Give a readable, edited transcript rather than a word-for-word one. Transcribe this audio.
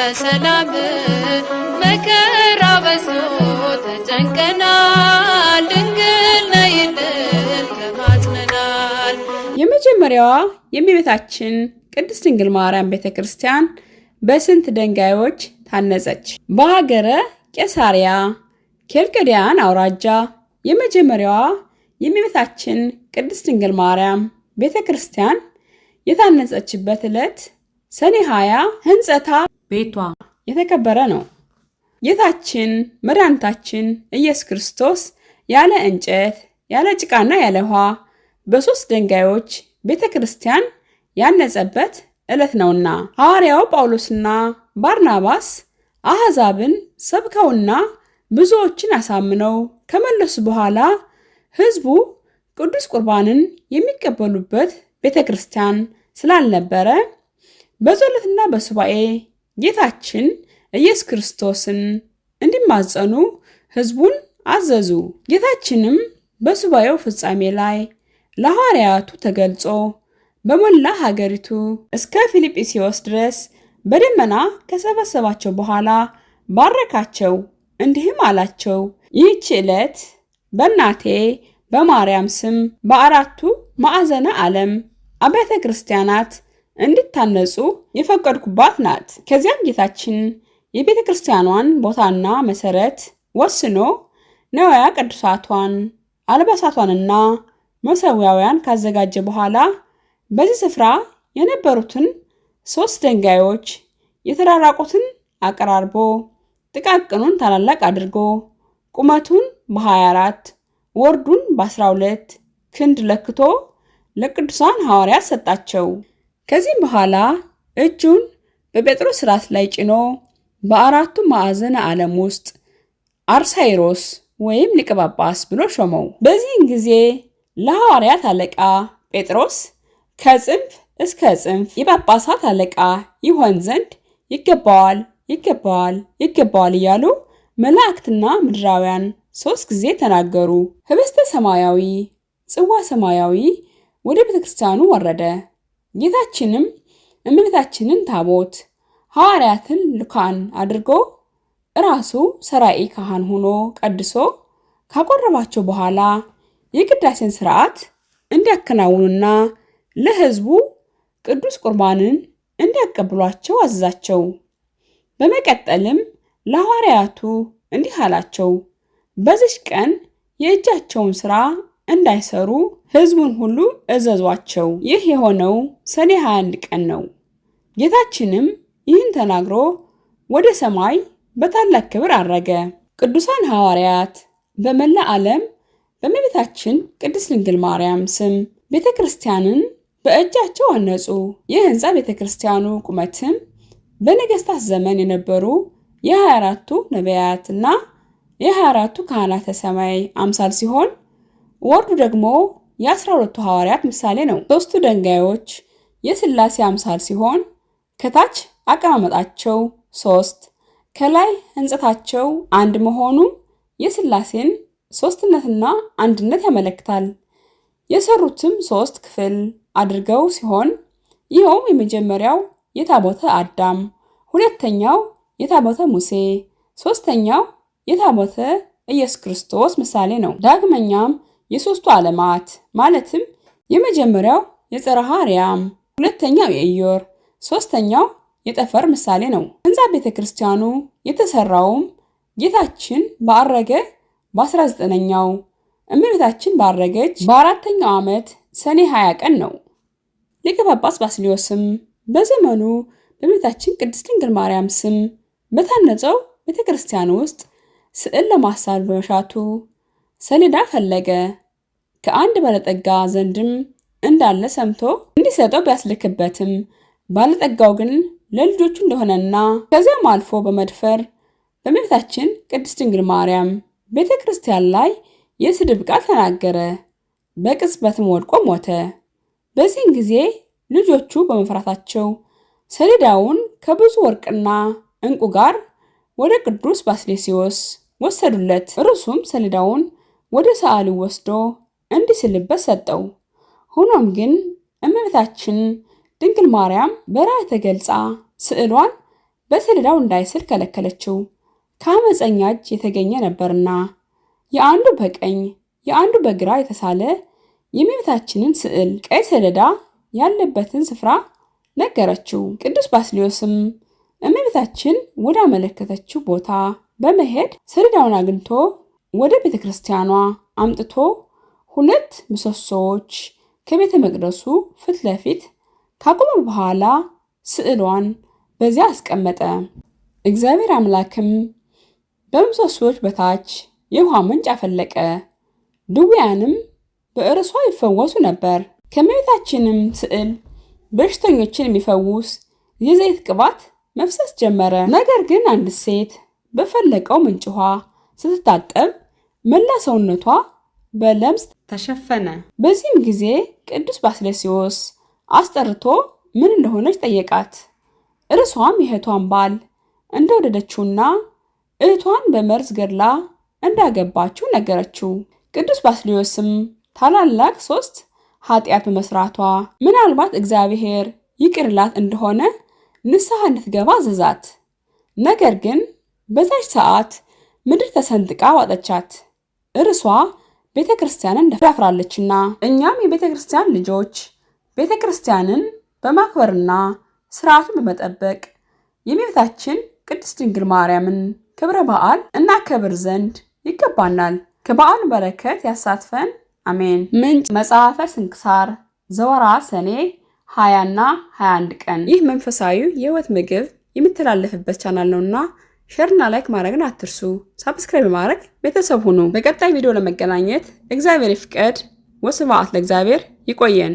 በሰላም መከራ በዝቶ ተጨንቀናል። ድንግል ነይልን ተማጽነናል። የመጀመሪያዋ የእመቤታችን ቅድስት ድንግል ማርያም ቤተክርስቲያን በስንት ድንጋዮች ታነጸች? በሀገረ ቄሳሪያ ኬልቅዲያን አውራጃ የመጀመሪያዋ የእመቤታችን ቅድስት ድንግል ማርያም ቤተክርስቲያን የታነጸችበት ዕለት ሰኔ 20 ሕንጸታ ቤቷ የተከበረ ነው። ጌታችን መድኃኒታችን ኢየሱስ ክርስቶስ ያለ እንጨት፣ ያለ ጭቃና ያለ ውሃ በ3 ድንጋዮች ቤተክርስቲያን ያነጸበት ዕለት ነውና ሐዋርያው ጳውሎስና ባርናባስ አሕዛብን ሰብከውና ብዙዎችን አሳምነው ከመለሱ በኋላ ሕዝቡ ቅዱስ ቁርባንን የሚቀበሉበት ቤተክርስቲያን ስላልነበረ በጸሎትና በሱባኤ ጌታችን ኢየሱስ ክርስቶስን እንዲማጸኑ ሕዝቡን አዘዙ። ጌታችንም በሱባኤው ፍጻሜ ላይ ለሐዋርያቱ ተገልጾ በመላ ሀገሪቱ እስከ ፊልጵስዩስ ድረስ በደመና ከሰበሰባቸው በኋላ ባረካቸው፣ እንዲህም አላቸው። ይህች ዕለት በእናቴ በማርያም ስም በአራቱ ማዕዘነ ዓለም አብያተ ክርስቲያናት እንድታነጹ የፈቀድኩባት ናት። ከዚያም ጌታችን የቤተ ክርስቲያኗን ቦታና መሰረት ወስኖ ነዋያ ቅዱሳቷን አልባሳቷንና መሠዊያዋን ካዘጋጀ በኋላ በዚህ ስፍራ የነበሩትን 3 ድንጋዮች የተራራቁትን አቀራርቦ ጥቃቅኑን ታላላቅ አድርጎ ቁመቱን በ24 ወርዱን በ12 ክንድ ለክቶ ለቅዱሳን ሐዋርያት ሰጣቸው። ከዚህም በኋላ እጁን በጴጥሮስ ራስ ላይ ጭኖ በአራቱ ማዕዘነ ዓለም ውስጥ አርሳይሮስ ወይም ሊቀ ጳጳስ ብሎ ሾመው። በዚህን ጊዜ ለሐዋርያት አለቃ ጴጥሮስ ከጽንፍ እስከ ጽንፍ የጳጳሳት አለቃ ይሆን ዘንድ ይገባዋል፣ ይገባዋል፣ ይገባዋል እያሉ መላእክትና ምድራውያን 3 ጊዜ ተናገሩ። ህብስተ ሰማያዊ፣ ጽዋ ሰማያዊ ወደ ቤተክርስቲያኑ ወረደ። ጌታችንም እመቤታችንን ታቦት ሐዋርያትን ልካን አድርጎ ራሱ ሰራኢ ካህን ሆኖ ቀድሶ ካቆረባቸው በኋላ የቅዳሴን ሥርዓት እንዲያከናውኑና ለሕዝቡ ቅዱስ ቁርባንን እንዲያቀብሏቸው አዘዛቸው። በመቀጠልም ለሐዋርያቱ እንዲህ አላቸው። በዚች ቀን የእጃቸውን ሥራ እንዳይሰሩ ሕዝቡን ሁሉ እዘዟቸው። ይህ የሆነው ሰኔ 21 ቀን ነው። ጌታችንም ይህን ተናግሮ ወደ ሰማይ በታላቅ ክብር አረገ። ቅዱሳን ሐዋርያት በመላ ዓለም በእመቤታችን ቅድስት ድንግል ማርያም ስም ቤተክርስቲያንን በእጃቸው አነጹ። የሕንፃ ቤተክርስቲያኑ ቁመትም በነገስታት ዘመን የነበሩ የ24ቱ ነቢያትና የ24ቱ ካህናተ ሰማይ አምሳል ሲሆን ወርዱ ደግሞ የ12ቱ ሐዋርያት ምሳሌ ነው። 3ቱ ድንጋዮች የሥላሴ አምሳል ሲሆን ከታች አቀማመጣቸው 3 ከላይ ሕንጸታቸው 1 መሆኑ የሥላሴን ሦስትነትና አንድነት ያመለክታል። የሰሩትም 3 ክፍል አድርገው ሲሆን ይኸውም የመጀመሪያው የታቦተ አዳም፣ ሁለተኛው የታቦተ ሙሴ፣ ሦስተኛው የታቦተ ኢየሱስ ክርስቶስ ምሳሌ ነው። ዳግመኛም የ3ቱ ዓለማት ማለትም የመጀመሪያው የጽርሐ አርያም፣ ሁለተኛው የኢዮር፣ ሦስተኛው የጠፈር ምሳሌ ነው። ሕንፃ ቤተክርስቲያኑ የተሰራውም ጌታችን ባረገ በ19ኛው እመቤታችን ባረገች በ4ኛው ዓመት ሰኔ 20 ቀን ነው። ሊቀ ጳጳስ ባስልዮስም በዘመኑ በእመቤታችን ቅድስት ድንግል ማርያም ስም በታነጸው ቤተክርስቲያን ውስጥ ስዕል ለማሳል በመሻቱ ሰሌዳ ፈለገ። ከአንድ ባለጠጋ ዘንድም እንዳለ ሰምቶ እንዲሰጠው ቢያስልክበትም ባለጠጋው ግን ለልጆቹ እንደሆነና ከዚያም አልፎ በመድፈር በእመቤታችን ቅድስት ድንግል ማርያም ቤተክርስቲያን ላይ የስድብ ቃል ተናገረ። በቅጽበትም ወድቆ ሞተ። በዚህን ጊዜ ልጆቹ በመፍራታቸው ሰሌዳውን ከብዙ ወርቅና ዕንቁ ጋር ወደ ቅዱስ ባስልዮስ ወሰዱለት። እርሱም ሰሌዳውን ወደ ሰዓሊው ወስዶ እንዲስልበት ሰጠው። ሆኖም ግን እመቤታችን ድንግል ማርያም በራእይ ተገልጻ ስዕሏን በሰሌዳው እንዳይስል ከለከለችው። ከአመፀኛ እጅ የተገኘ ነበርና። የአንዱ በቀኝ የአንዱ በግራ የተሳለ የእመቤታችንን ስዕል ቀይ ሰሌዳ ያለበትን ስፍራ ነገረችው። ቅዱስ ባስልዮስም እመቤታችን ወደ አመለከተችው ቦታ በመሄድ ሰሌዳውን አግኝቶ ወደ ቤተ ክርስቲያኗ አምጥቶ 2 ምሰሶዎች ከቤተ መቅደሱ ፊት ለፊት ካቆመ በኋላ ስዕሏን በዚያ አስቀመጠ። እግዚአብሔር አምላክም በምሰሶዎች በታች የውሃ ምንጭ አፈለቀ። ድውያንም በእርሷ ይፈወሱ ነበር። ከእመቤታችንም ስዕል በሽተኞችን የሚፈውስ የዘይት ቅባት መፍሰስ ጀመረ። ነገር ግን አንድ ሴት በፈለቀው ምንጭ ውሃ ስትታጠብ መላ ሰውነቷ በለምጽ ተሸፈነ። በዚህም ጊዜ ቅዱስ ባስልዮስ አስጠርቶ ምን እንደሆነች ጠየቃት። እርሷም የእህቷን ባል እንደወደደችውና እህቷን በመርዝ ገድላ እንዳገባችው ነገረችው። ቅዱስ ባስልዮስም ታላላቅ 3 ኃጢአት በመስራቷ ምናልባት እግዚአብሔር ይቅርላት እንደሆነ ንስሐ እንድትገባ አዘዛት። ነገር ግን በዛች ሰዓት ምድር ተሰንጥቃ ዋጠቻት። እርሷ ቤተ ክርስቲያንን ደፍራለችና። እኛም የቤተ ክርስቲያን ልጆች ቤተ ክርስቲያንን በማክበርና ስርዓቱን በመጠበቅ የእመቤታችን ቅድስት ድንግል ማርያምን ክብረ በዓል እናከብር ዘንድ ይገባናል። ከበዓሉ በረከት ያሳትፈን፣ አሜን። ምንጭ መጽሐፈ ስንክሳር ዘወርኃ ሰኔ 20 እና 21 ቀን። ይህ መንፈሳዊ የህይወት ምግብ የሚተላለፍበት ቻናል ነውና ሼርና ላይክ ማድረግን አትርሱ። ሰብስክራይብ ማድረግ ቤተሰብ ሁኑ። በቀጣይ ቪዲዮ ለመገናኘት እግዚአብሔር ይፍቀድ። ወስብሐት ለእግዚአብሔር። ይቆየን።